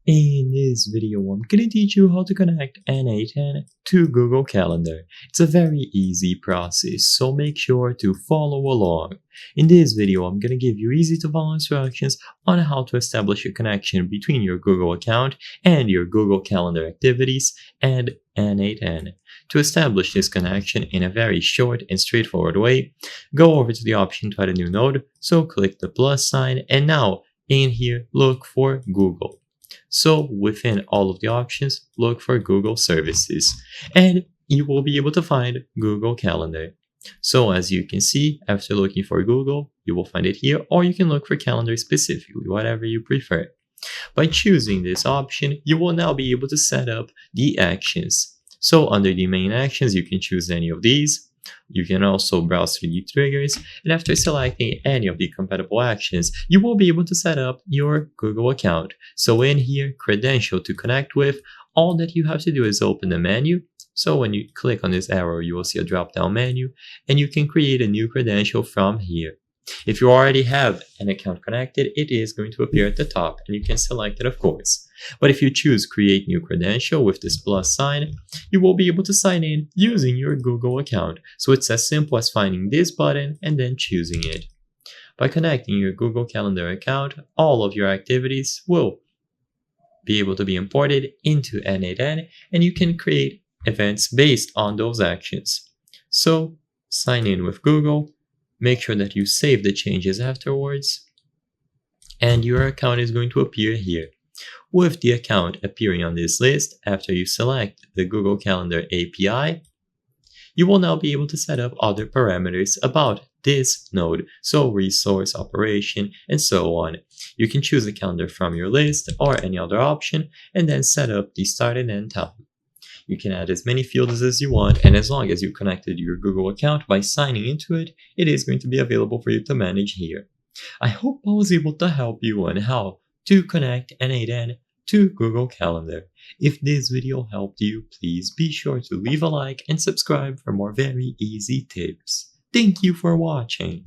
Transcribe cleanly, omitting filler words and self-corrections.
In this video, I'm going to teach you how to connect N8N to Google Calendar. It's a very easy process, so make sure to follow along. In this video, I'm going to give you easy to follow instructions on how to establish a connection between your Google account and your Google Calendar activities and N8N. To establish this connection in a very short and straightforward way, go over to the option to add a new node, so click the plus sign, and now in here, look for Google. So within all of the options, look for Google Services, and you will be able to find Google Calendar. So as you can see, after looking for Google, you will find it here, or you can look for Calendar specifically, whatever you prefer. By choosing this option, you will now be able to set up the actions. So under the main actions, you can choose any of these. You can also browse through the triggers, and after selecting any of the compatible actions, you will be able to set up your Google account. So in here, credential to connect with, all that you have to do is open the menu. So when you click on this arrow, you will see a drop-down menu, and you can create a new credential from here. If you already have an account connected, it is going to appear at the top, and you can select it, of course. But if you choose Create New Credential with this plus sign, you will be able to sign in using your Google account. So it's as simple as finding this button and then choosing it. By connecting your Google Calendar account, all of your activities will be able to be imported into N8N, and you can create events based on those actions. So sign in with Google. Make sure that you save the changes afterwards, and your account is going to appear here. With the account appearing on this list, after you select the Google Calendar API, you will now be able to set up other parameters about this node, so resource, operation, and so on. You can choose a calendar from your list or any other option, and then set up the start and end time. You can add as many fields as you want, and as long as you connected your Google account by signing into it, it is going to be available for you to manage here. I hope I was able to help you on how to connect N8N to Google Calendar. If this video helped you, please be sure to leave a like and subscribe for more very easy tips. Thank you for watching.